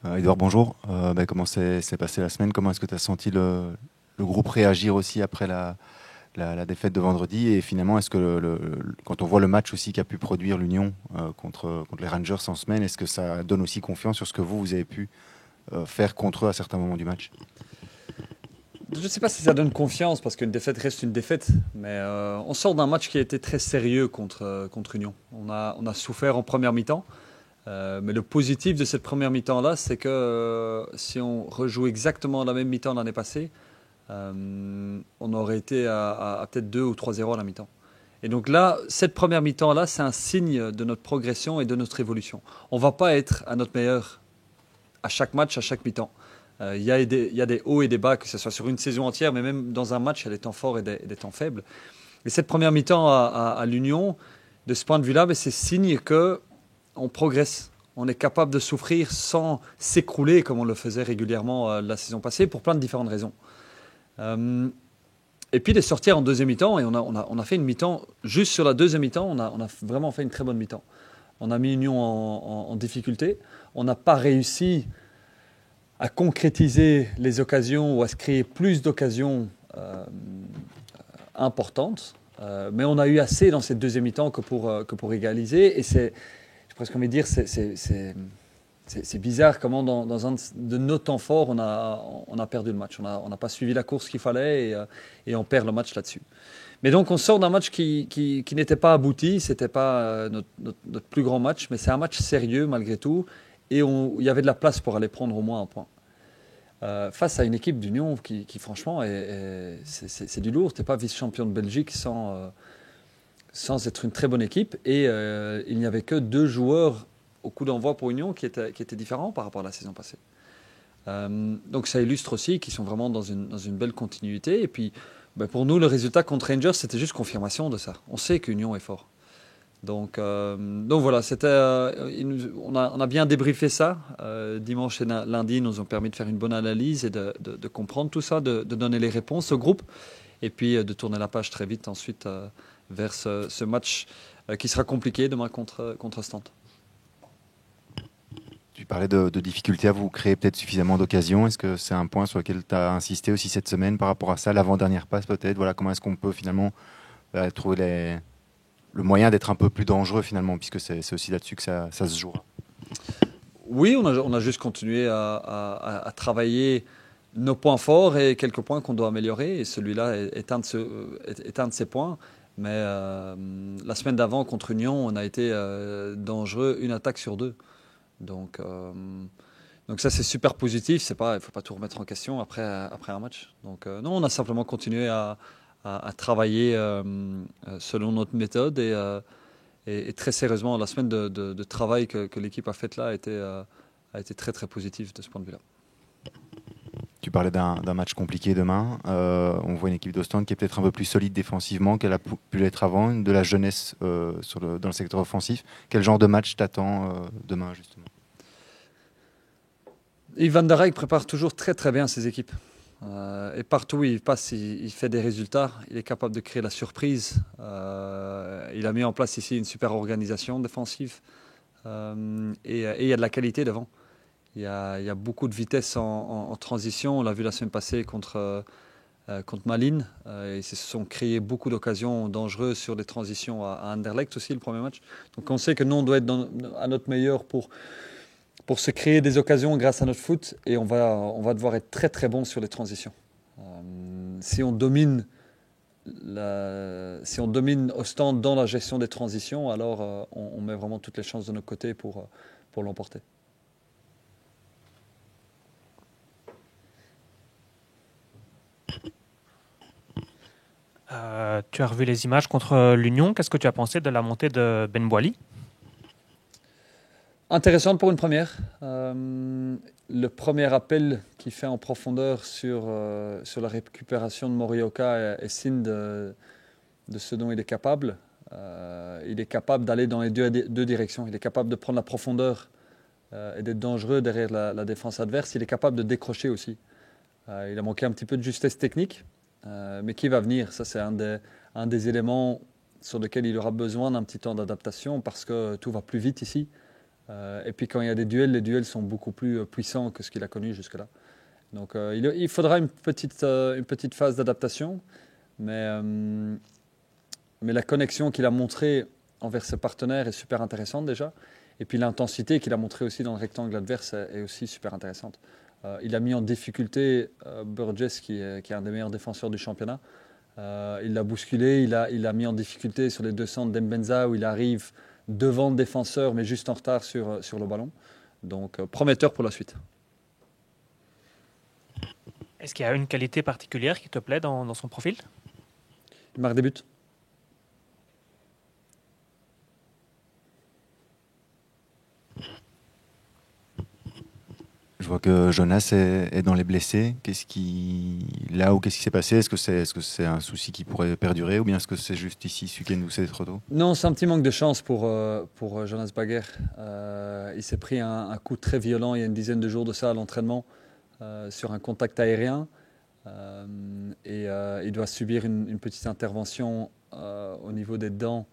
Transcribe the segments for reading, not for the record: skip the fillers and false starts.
Edouard, bonjour. Comment s'est passée la semaine? Comment est-ce que tu as senti le groupe réagir aussi après la défaite de vendredi? Et finalement, est-ce que quand on voit le match aussi qu'a pu produire l'Union contre les Rangers en semaine, est-ce que ça donne aussi confiance sur ce que vous avez pu faire contre eux à certains moments du match? Je ne sais pas si ça donne confiance parce qu'une défaite reste une défaite, mais on sort d'un match qui a été très sérieux contre Union. On a souffert en première mi-temps, mais le positif de cette première mi-temps-là, c'est que si on rejoue exactement la même mi-temps l'année passée, on aurait été à peut-être 2 ou 3-0 à la mi-temps. Et donc là, cette première mi-temps-là, c'est un signe de notre progression et de notre évolution. On ne va pas être à notre meilleur à chaque match, à chaque mi-temps. Il y a des hauts et des bas, que ce soit sur une saison entière, mais même dans un match, il y a des temps forts et des temps faibles. Et cette première mi-temps à l'Union, de ce point de vue-là, c'est signe qu'on progresse. On est capable de souffrir sans s'écrouler comme on le faisait régulièrement la saison passée pour plein de différentes raisons. Euh, et puis de sortir en deuxième mi-temps, et on a fait une mi-temps, juste sur la deuxième mi-temps, on a vraiment fait une très bonne mi-temps. On a mis Union en difficulté. On n'a pas réussi à concrétiser les occasions ou à se créer plus d'occasions importantes. Mais on a eu assez dans cette deuxième mi-temps que pour égaliser. Et j'ai presque envie de dire, c'est bizarre comment dans un de nos temps forts, on a perdu le match. On n'a pas suivi la course qu'il fallait et on perd le match là-dessus. Mais donc on sort d'un match qui n'était pas abouti, c'était pas notre plus grand match, mais c'est un match sérieux malgré tout. Et il y avait de la place pour aller prendre au moins un point. Face à une équipe d'Union qui franchement, c'est du lourd. Tu n'es pas vice-champion de Belgique sans être une très bonne équipe. Et il n'y avait que deux joueurs au coup d'envoi pour Union qui étaient différents par rapport à la saison passée. Donc ça illustre aussi qu'ils sont vraiment dans une belle continuité. Et puis pour nous, le résultat contre Rangers, c'était juste confirmation de ça. On sait qu'Union est fort. Donc voilà, on a bien débriefé ça. Dimanche et lundi, ils nous ont permis de faire une bonne analyse et de comprendre tout ça, de donner les réponses au groupe et puis de tourner la page très vite ensuite vers ce match qui sera compliqué demain contre Stante. Tu parlais de difficultés à vous créer peut-être suffisamment d'occasions. Est-ce que c'est un point sur lequel tu as insisté aussi cette semaine par rapport à ça, l'avant-dernière passe peut-être? Voilà, comment est-ce qu'on peut finalement trouver le moyen d'être un peu plus dangereux finalement, puisque c'est aussi là-dessus que ça se joue. Oui, on a juste continué à travailler nos points forts et quelques points qu'on doit améliorer. Et celui-là est un de ces points. Mais la semaine d'avant, contre Union, on a été dangereux, une attaque sur deux. Donc, euh, donc ça, c'est super positif. Il ne faut pas tout remettre en question après un match. Donc non, on a simplement continué à travailler selon notre méthode. Et très sérieusement, la semaine de travail que l'équipe a faite là a été très très positive de ce point de vue-là. Tu parlais d'un match compliqué demain. On voit une équipe d'Ostende qui est peut-être un peu plus solide défensivement qu'elle a pu l'être avant, de la jeunesse dans le secteur offensif. Quel genre de match t'attends demain justement? Yves Van der Eyck prépare toujours très très bien ses équipes. Et partout où il passe, il fait des résultats. Il est capable de créer la surprise. Il a mis en place ici une super organisation défensive. Et il y a de la qualité devant. Il y a beaucoup de vitesse en transition. On l'a vu la semaine passée contre Malines. Ils se sont créés beaucoup d'occasions dangereuses sur les transitions à Anderlecht aussi, le premier match. Donc on sait que nous, on doit être à notre meilleur pour se créer des occasions grâce à notre foot. Et on va devoir être très très bon sur les transitions. Si on domine Ostende dans la gestion des transitions, alors on met vraiment toutes les chances de notre côté pour l'emporter. Tu as revu les images contre l'Union. Qu'est-ce que tu as pensé de la montée de Ben Boili? Intéressante pour une première. Le premier appel qu'il fait en profondeur sur la récupération de Morioka est signe de ce dont il est capable. Il est capable d'aller dans les deux directions. Il est capable de prendre la profondeur et d'être dangereux derrière la défense adverse. Il est capable de décrocher aussi. Il a manqué un petit peu de justesse technique, mais qui va venir. Ça, c'est un des éléments sur lesquels il aura besoin d'un petit temps d'adaptation parce que tout va plus vite ici. Et puis quand il y a des duels, les duels sont beaucoup plus puissants que ce qu'il a connu jusque-là. Donc il faudra une petite phase d'adaptation, mais la connexion qu'il a montrée envers ses partenaires est super intéressante déjà. Et puis l'intensité qu'il a montrée aussi dans le rectangle adverse est aussi super intéressante. Il a mis en difficulté Burgess, qui est un des meilleurs défenseurs du championnat. Il l'a bousculé, il a mis en difficulté sur les 2 centres d'Mbenza où il arrive devant le défenseur mais juste en retard sur le ballon. Donc prometteur pour la suite. Est-ce qu'il y a une qualité particulière qui te plaît dans son profil? Il marque des buts. Je vois que Jonas est dans les blessés. Qu'est-ce qui s'est passé? Est-ce que c'est un souci qui pourrait perdurer ou bien est-ce que c'est juste ici, ce week-end où c'est trop tôt? Non, c'est un petit manque de chance pour Jonas Bagger. Il s'est pris un coup très violent il y a une dizaine de jours de ça à l'entraînement sur un contact aérien. Il doit subir une petite intervention au niveau des dents.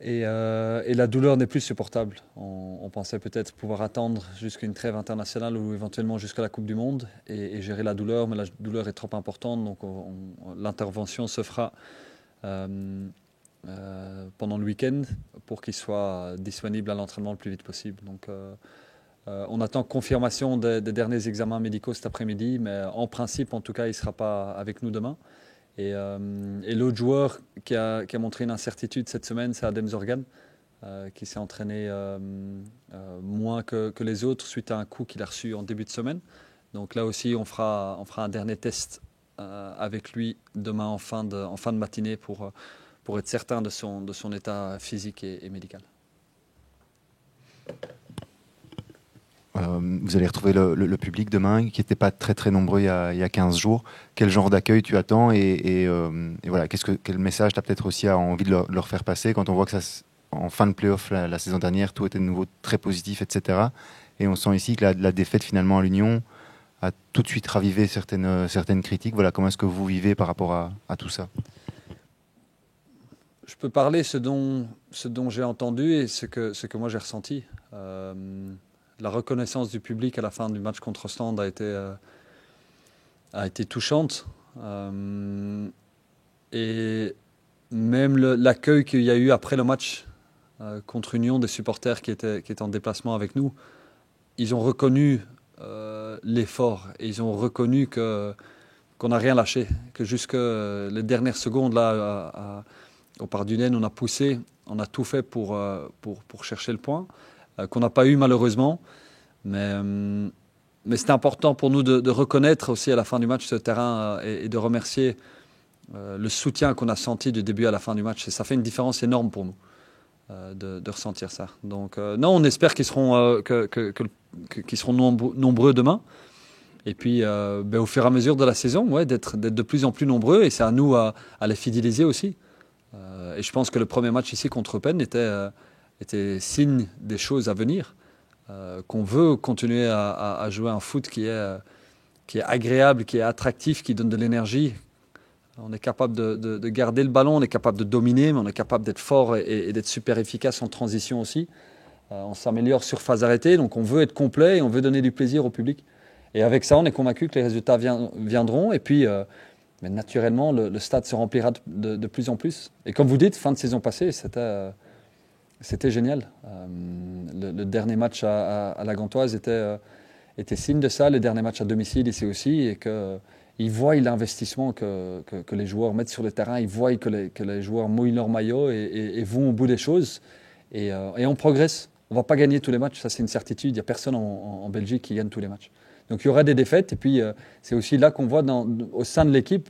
Et la douleur n'est plus supportable. On pensait peut-être pouvoir attendre jusqu'à une trêve internationale ou éventuellement jusqu'à la Coupe du Monde et gérer la douleur, mais la douleur est trop importante, donc l'intervention se fera pendant le week-end pour qu'il soit disponible à l'entraînement le plus vite possible. Donc, on attend confirmation des derniers examens médicaux cet après-midi, mais en principe, en tout cas, il ne sera pas avec nous demain. Et l'autre joueur qui a montré une incertitude cette semaine, c'est Adem Zorgan, qui s'est entraîné moins que les autres suite à un coup qu'il a reçu en début de semaine. Donc là aussi, on fera un dernier test avec lui demain en fin de matinée pour être certain de son état physique et médical. Vous allez retrouver le public demain, qui n'était pas très très nombreux il y a 15 jours. Quel genre d'accueil tu attends et voilà, quel message tu as peut-être aussi envie de leur faire passer quand on voit que en fin de play-off la saison dernière, tout était de nouveau très positif, etc. Et on sent ici que la défaite finalement à l'Union a tout de suite ravivé certaines critiques. Voilà, comment est-ce que vous vivez par rapport à tout ça? Je peux parler ce dont j'ai entendu et ce que moi j'ai ressenti. La reconnaissance du public à la fin du match contre Ostende a été touchante. Et même l'accueil qu'il y a eu après le match contre Union, des supporters qui étaient en déplacement avec nous, ils ont reconnu l'effort et ils ont reconnu qu'on n'a rien lâché, que jusque les dernières secondes là, au Parc du Naine, on a poussé, on a tout fait pour chercher le point. Qu'on n'a pas eu malheureusement, mais c'était important pour nous de reconnaître aussi à la fin du match ce terrain et de remercier le soutien qu'on a senti du début à la fin du match. Et ça fait une différence énorme pour nous de ressentir ça. Donc non, on espère qu'ils seront, qu'ils seront nombreux demain. Et puis au fur et à mesure de la saison, d'être de plus en plus nombreux, et c'est à nous à les fidéliser aussi. Et je pense que le premier match ici contre Eupen était signe des choses à venir, qu'on veut continuer à jouer un foot qui est agréable, qui est attractif, qui donne de l'énergie. On est capable de garder le ballon, on est capable de dominer, mais on est capable d'être fort et d'être super efficace en transition aussi. On s'améliore sur phase arrêtée, donc on veut être complet et on veut donner du plaisir au public. Et avec ça, on est convaincu que les résultats viendront. Et puis, mais naturellement, le stade se remplira de plus en plus. Et comme vous dites, fin de saison passée, c'était génial. Le dernier match à la Gantoise était signe de ça. Le dernier match à domicile ici aussi. Et qu'ils voient l'investissement que les joueurs mettent sur le terrain. Ils voient que les joueurs mouillent leur maillot et vont au bout des choses. Et on progresse. On ne va pas gagner tous les matchs. Ça, c'est une certitude. Il n'y a personne en Belgique qui gagne tous les matchs. Donc il y aura des défaites. Et puis c'est aussi là qu'on voit au sein de l'équipe,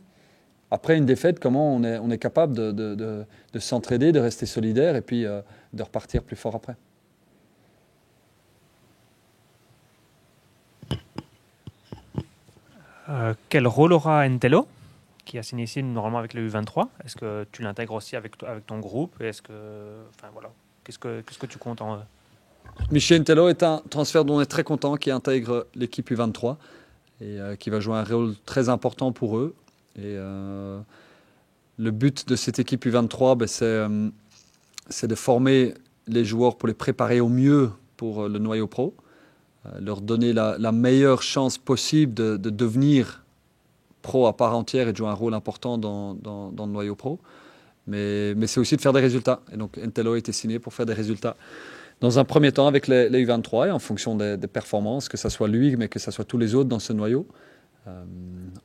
après une défaite, comment on est capable de s'entraider, de rester solidaire et puis de repartir plus fort après. Quel rôle aura Entelo, qui a signé ici normalement avec le U23? Est-ce que tu l'intègres aussi avec ton groupe? Qu'est-ce que tu comptes en... Michel Entelo est un transfert dont on est très content, qui intègre l'équipe U23 et qui va jouer un rôle très important pour eux. Et le but de cette équipe U23, c'est de former les joueurs pour les préparer au mieux pour le noyau pro, leur donner la meilleure chance possible de devenir pro à part entière et de jouer un rôle important dans le noyau pro. Mais c'est aussi de faire des résultats. Et donc Entelo a été signé pour faire des résultats. Dans un premier temps avec les U23 et en fonction des performances, que ce soit lui, mais que ce soit tous les autres dans ce noyau,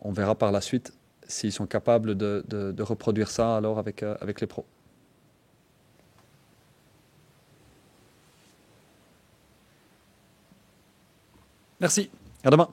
on verra par la suite s'ils sont capables de reproduire ça alors avec les pros. Merci, à demain.